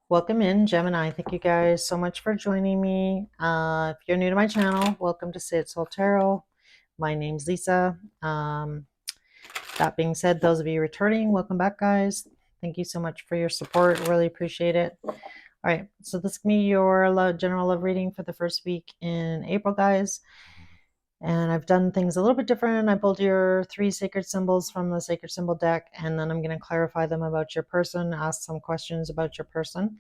Welcome in, Gemini. Thank you guys so much for joining me. If you're new to my channel, welcome to Say It Soul Tarot. My name's Lisa. That being said, those of you returning, welcome back, guys. Thank you so much for your support. Really appreciate it. All right, so this can be your general love reading for the first week in April, guys. And I've done things a little bit different. I pulled your 3 sacred symbols from the sacred symbol deck, and then I'm going to clarify them about your person, ask some questions about your person.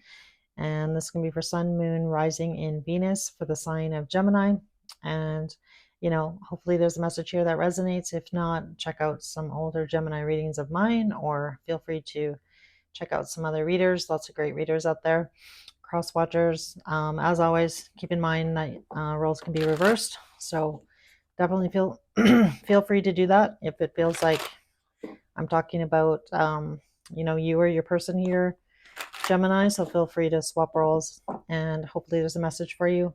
And this can be for Sun, Moon, Rising in Venus for the sign of Gemini. And, hopefully there's a message here that resonates. If not, check out some older Gemini readings of mine, or feel free to check out some other readers. Lots of great readers out there. Cross watchers. As always, keep in mind that roles can be reversed. So definitely feel free to do that if it feels like I'm talking about, you or your person here, Gemini, so feel free to swap roles and hopefully there's a message for you.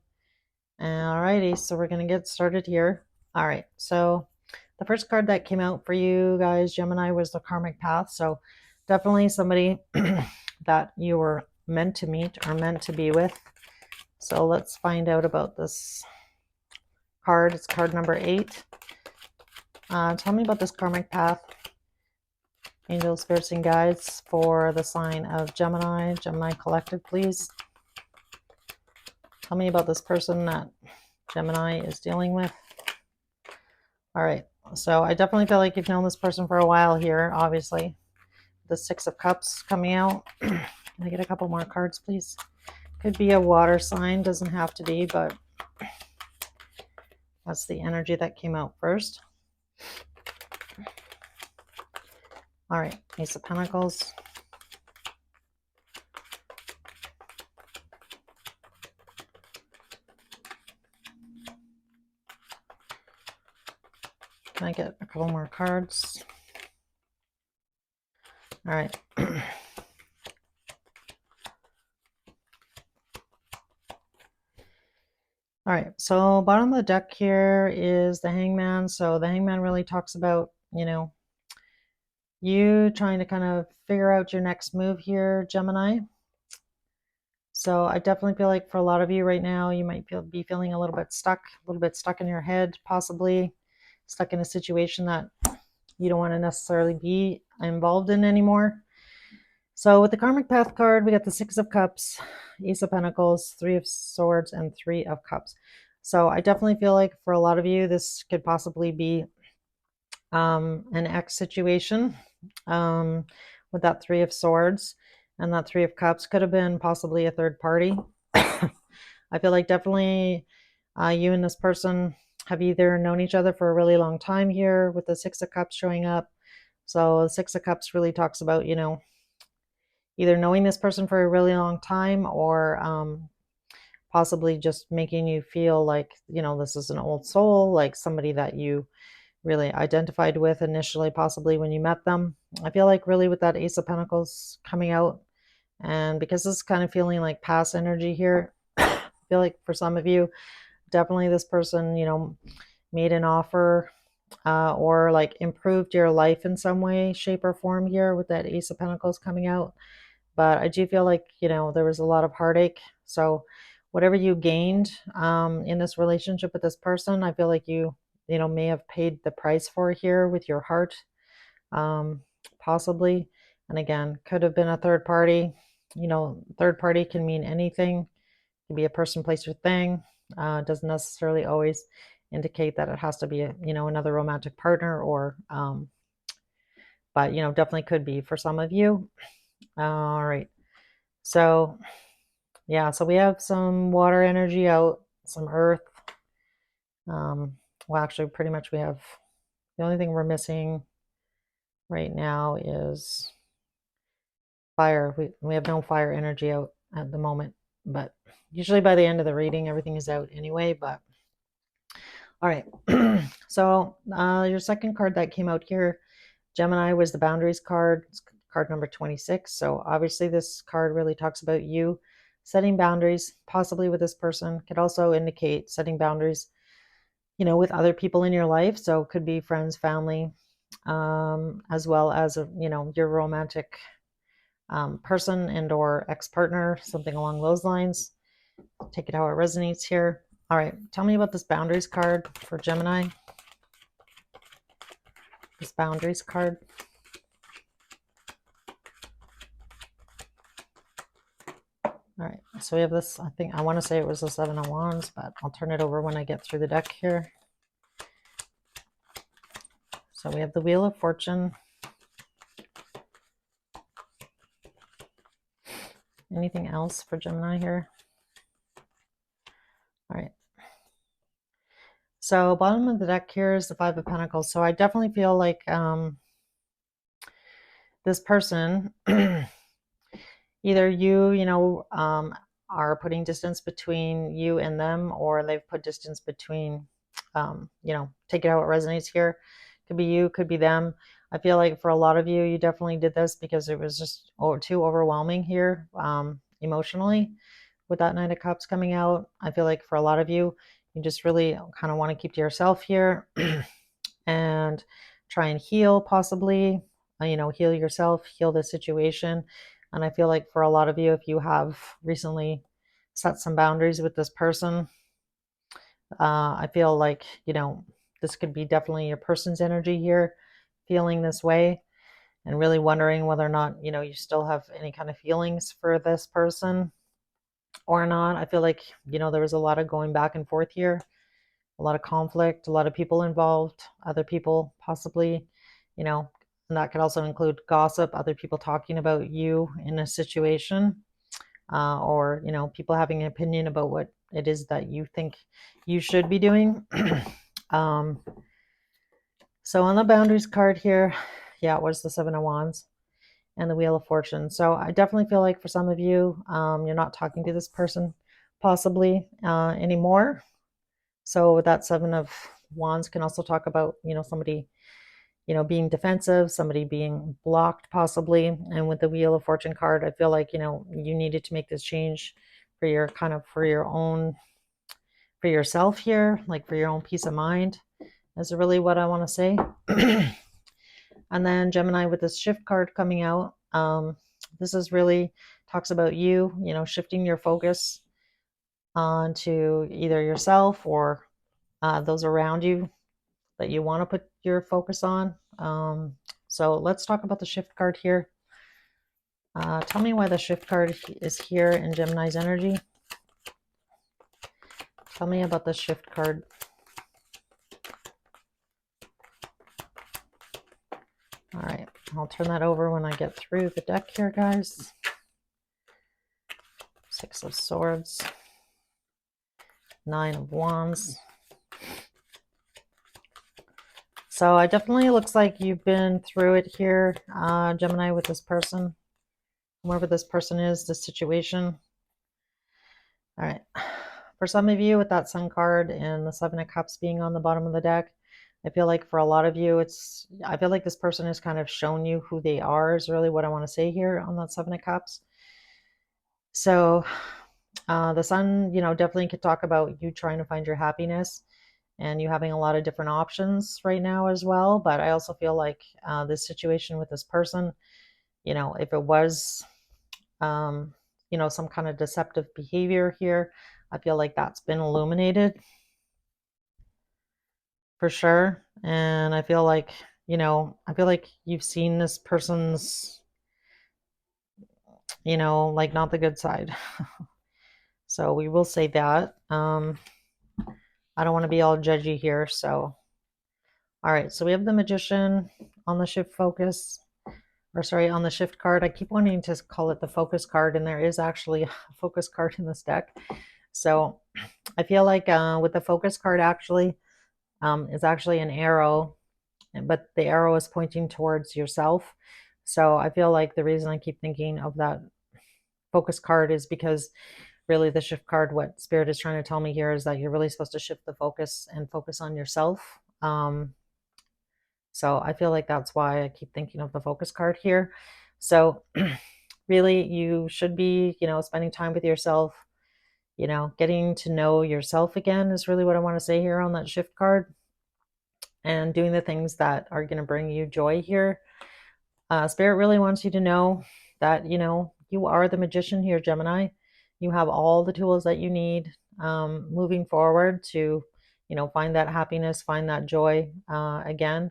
Alrighty, so we're going to get started here. All right, so the first card that came out for you guys, Gemini, was the Karmic Path. So definitely somebody that you were meant to meet or meant to be with. So let's find out about this card. It's card number 8. Tell me about this Karmic Path. Angels, spirits, and guides for the sign of Gemini. Gemini Collective, please. Tell me about this person that Gemini is dealing with. All right, so I definitely feel like you've known this person for a while here, obviously. The 6 of Cups coming out. Can I get a couple more cards, please? Could be a water sign, doesn't have to be, but that's the energy that came out first. All right, Ace of Pentacles. Can I get a couple more cards? All right. All right, so bottom of the deck here is the Hangman. So the Hangman really talks about, you trying to kind of figure out your next move here, Gemini. So I definitely feel like for a lot of you right now, you might be feeling a little bit stuck in your head, possibly stuck in a situation that you don't want to necessarily be involved in anymore. So with the Karmic Path card, we got the 6 of Cups, Ace of Pentacles, 3 of Swords, and 3 of Cups. So I definitely feel like for a lot of you, this could possibly be an ex situation with that 3 of Swords, and that 3 of Cups could have been possibly a third party. I feel like definitely you and this person have either known each other for a really long time here with the 6 of Cups showing up. So the 6 of Cups really talks about, either knowing this person for a really long time, or possibly just making you feel like, this is an old soul, like somebody that you really identified with initially, possibly when you met them. I feel like really with that Ace of Pentacles coming out, and because this is kind of feeling like past energy here, I feel like for some of you, definitely this person, made an offer or like improved your life in some way, shape, or form here with that Ace of Pentacles coming out. But I do feel like, there was a lot of heartache. So whatever you gained in this relationship with this person, I feel like you may have paid the price for here with your heart, possibly. And again, could have been a third party. Third party can mean anything. It can be a person, place, or thing. Doesn't necessarily always indicate that it has to be another romantic partner, or but definitely could be for some of you. All right, so yeah, so we have some water energy out, some earth. Well, actually, pretty much we have, the only thing we're missing right now is fire. We have no fire energy out at the moment, but usually by the end of the reading, everything is out anyway. But all right, so your second card that came out here, Gemini, was the boundaries card. It's card number 26. So obviously this card really talks about you setting boundaries, possibly with this person. Could also indicate setting boundaries, with other people in your life. So it could be friends, family, as well as, your romantic person and or ex-partner, something along those lines. Take it how it resonates here. All right, tell me about this boundaries card for Gemini. This boundaries card. All right, so we have this, I think, I want to say it was the Seven of Wands, but I'll turn it over when I get through the deck here. So we have the Wheel of Fortune. Anything else for Gemini here? All right. So bottom of the deck here is the Five of Pentacles. So I definitely feel like this person, either you are putting distance between you and them, or they've put distance between, take it how it resonates here. Could be you, could be them. I feel like for a lot of you, you definitely did this because it was just too overwhelming here emotionally with that Knight of Cups coming out. I feel like for a lot of you, you just really kind of want to keep to yourself here and try and heal, possibly, heal yourself, heal the situation. And I feel like for a lot of you, if you have recently set some boundaries with this person, I feel like, this could be definitely your person's energy here, feeling this way and really wondering whether or not, you still have any kind of feelings for this person or not. I feel like, there was a lot of going back and forth here, a lot of conflict, a lot of people involved, other people possibly, and that could also include gossip, other people talking about you in a situation, or, people having an opinion about what it is that you think you should be doing. So on the boundaries card here, yeah, it was the Seven of Wands and the Wheel of Fortune. So I definitely feel like for some of you, you're not talking to this person possibly anymore. So that Seven of Wands can also talk about, somebody, being defensive, somebody being blocked possibly. And with the Wheel of Fortune card, I feel like, you needed to make this change for your for yourself here, like for your own peace of mind. Is really what I want to say. And then Gemini with this shift card coming out. This is really talks about you, shifting your focus onto either yourself or those around you that you want to put your focus on. So let's talk about the shift card here. Tell me why the shift card is here in Gemini's energy. Tell me about the shift card. All right, I'll turn that over when I get through the deck here, guys. Six of Swords, Nine of Wands. So it definitely looks like you've been through it here, Gemini, with this person. Whoever this person is, this situation. All right. For some of you, with that Sun card and the Seven of Cups being on the bottom of the deck, I feel like for a lot of you, I feel like this person has kind of shown you who they are, is really what I want to say here on that Seven of Cups. So the Sun, definitely could talk about you trying to find your happiness and you having a lot of different options right now as well. But I also feel like this situation with this person, if it was, some kind of deceptive behavior here, I feel like that's been illuminated for sure. And I feel like, you've seen this person's, like not the good side. So we will say that. I don't want to be all judgy here. So, all right. So we have the Magician on the shift focus, or sorry, on the shift card. I keep wanting to call it the focus card, and there is actually a focus card in this deck. So I feel like with the focus card, actually, is actually an arrow, but the arrow is pointing towards yourself. So I feel like the reason I keep thinking of that focus card is because really the shift card, what Spirit is trying to tell me here is that you're really supposed to shift the focus and focus on yourself. So I feel like that's why I keep thinking of the focus card here. So really you should be, spending time with yourself, getting to know yourself again is really what I want to say here on that shift card, and doing the things that are going to bring you joy here. Spirit really wants you to know that, you are the magician here, Gemini. You have all the tools that you need moving forward to, find that happiness, find that joy again,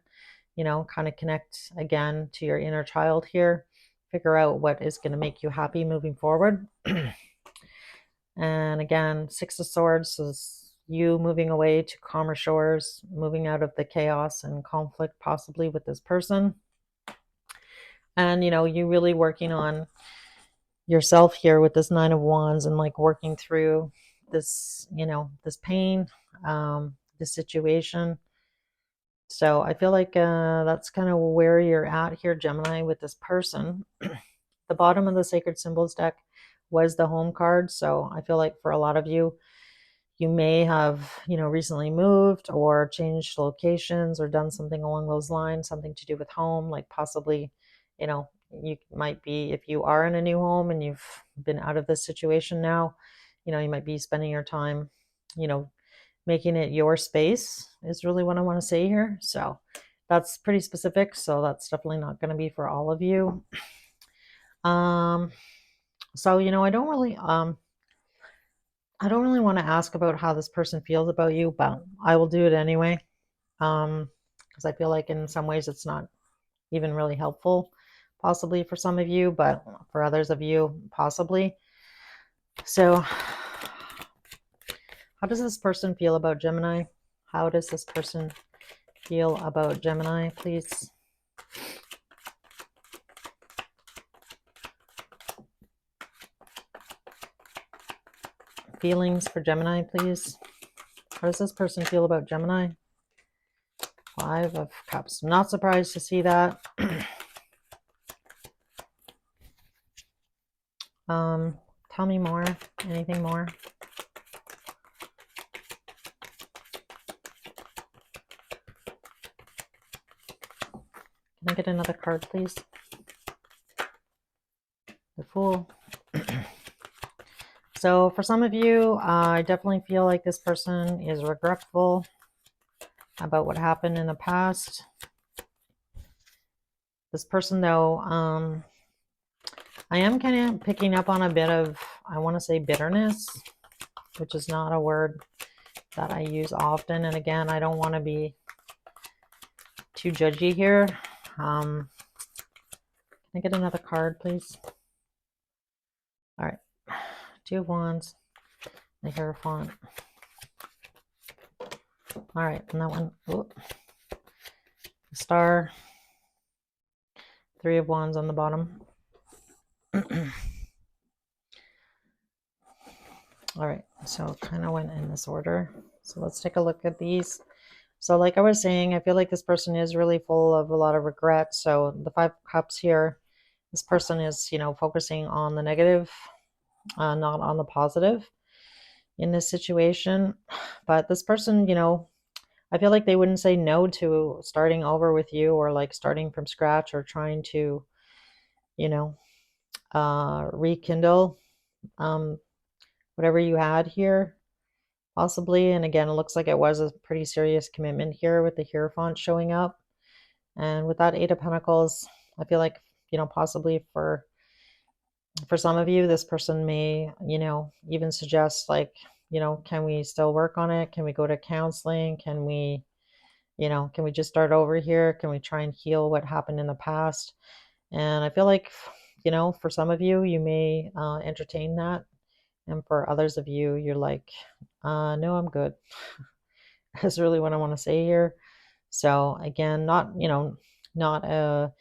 kind of connect again to your inner child here, figure out what is going to make you happy moving forward. And again, Six of Swords is you moving away to calmer shores, moving out of the chaos and conflict possibly with this person. And, you really working on yourself here with this Nine of Wands and like working through this, this pain, this situation. So I feel like that's kind of where you're at here, Gemini, with this person. The bottom of the Sacred Symbols deck was the home card. So I feel like for a lot of you, you may have, recently moved or changed locations or done something along those lines, something to do with home, like possibly, you might be, if you are in a new home and you've been out of this situation now, you might be spending your time, making it your space is really what I want to say here. So that's pretty specific. So that's definitely not going to be for all of you. So, I don't really want to ask about how this person feels about you, but I will do it anyway. Because I feel like in some ways it's not even really helpful, possibly for some of you, but for others of you, possibly. So, how does this person feel about Gemini? How does this person feel about Gemini, please? Feelings for Gemini, please. How does this person feel about Gemini? Five of Cups. Not surprised to see that. Tell me more. Anything more? Can I get another card, please? The Fool. So for some of you, I definitely feel like this person is regretful about what happened in the past. This person, though, I am kind of picking up on a bit of, I want to say bitterness, which is not a word that I use often. And again, I don't want to be too judgy here. Can I get another card, please? All right. Two of Wands, the Hierophant. All right, and that one, Star, Three of Wands on the bottom. All right, so it kind of went in this order. So let's take a look at these. So like I was saying, I feel like this person is really full of a lot of regret. So the Five of Cups here, this person is, focusing on the negative, not on the positive in this situation. But this person, I feel like they wouldn't say no to starting over with you or like starting from scratch or trying to, rekindle whatever you had here, possibly. And again, it looks like it was a pretty serious commitment here with the Hierophant showing up. And with that Eight of Pentacles, I feel like, possibly for some of you, this person may, even suggest like, can we still work on it? Can we go to counseling? Can we just start over here? Can we try and heal what happened in the past? And I feel like, for some of you, you may entertain that. And for others of you, you're like, no, I'm good. That's really what I want to say here. So again, not a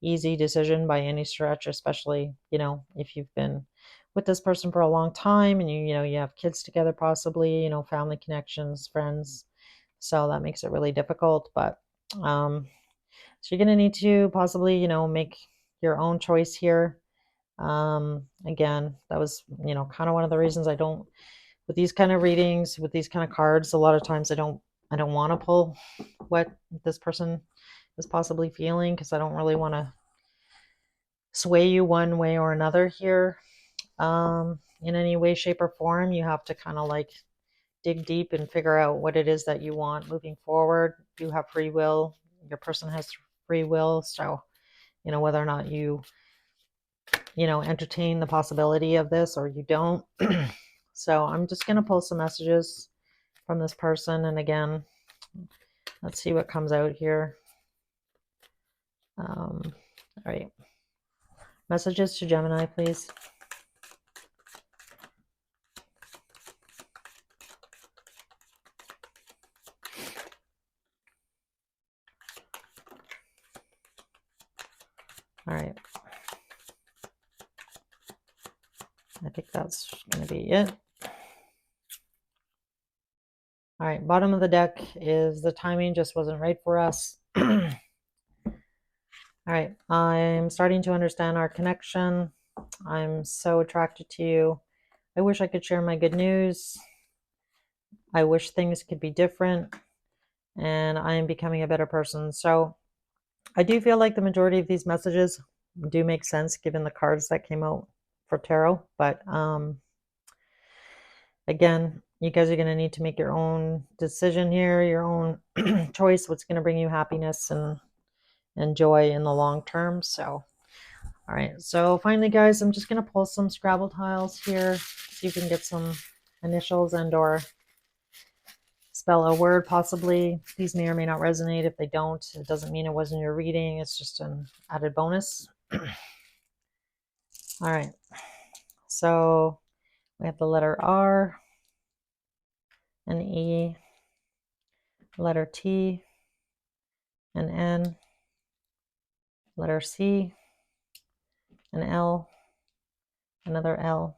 easy decision by any stretch, especially, if you've been with this person for a long time and you have kids together, possibly, family connections, friends. So that makes it really difficult. But so you're going to need to possibly, make your own choice here. Again, that was, kind of one of the reasons I don't, with these kind of readings, with these kind of cards, a lot of times I don't want to pull what this person is possibly feeling, because I don't really want to sway you one way or another here. In any way, shape, or form, you have to kind of like dig deep and figure out what it is that you want moving forward. You have free will. Your person has free will. So, whether or not you entertain the possibility of this or you don't. So I'm just going to pull some messages from this person. And again, let's see what comes out here. All right. Messages to Gemini, please. All right. I think that's going to be it. All right, bottom of the deck is the timing just wasn't right for us. All right, I'm starting to understand our connection. I'm so attracted to you. I wish I could share my good news. I wish things could be different, and I am becoming a better person. So I do feel like the majority of these messages do make sense given the cards that came out for tarot. But again, you guys are going to need to make your own decision here, your own choice, what's going to bring you happiness and joy in the long term. So, all right. So finally, guys, I'm just going to pull some Scrabble tiles here. See if we can get some initials and or spell a word possibly. These may or may not resonate. If they don't, it doesn't mean it wasn't your reading. It's just an added bonus. All right. So we have the letter R, an E, letter T, an N, letter C, an L, another L,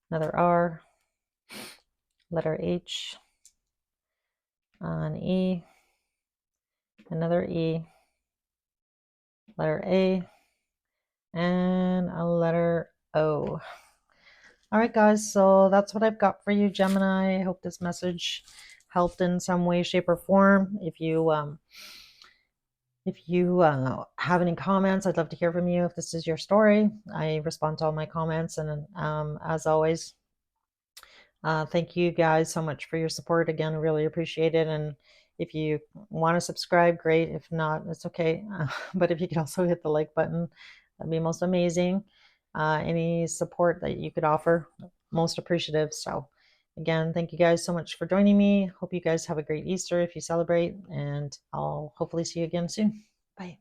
another R, letter H, an E, another E, letter A, and a letter O. All right, guys, so that's what I've got for you, Gemini. I hope this message helped in some way, shape, or form. If you have any comments, I'd love to hear from you. If this is your story, I respond to all my comments. And as always, thank you guys so much for your support. Again, really appreciate it. And if you want to subscribe, great. If not, it's okay. But if you could also hit the like button, that'd be most amazing. Any support that you could offer, most appreciative. So again, thank you guys so much for joining me. Hope you guys have a great Easter if you celebrate, and I'll hopefully see you again soon. Bye.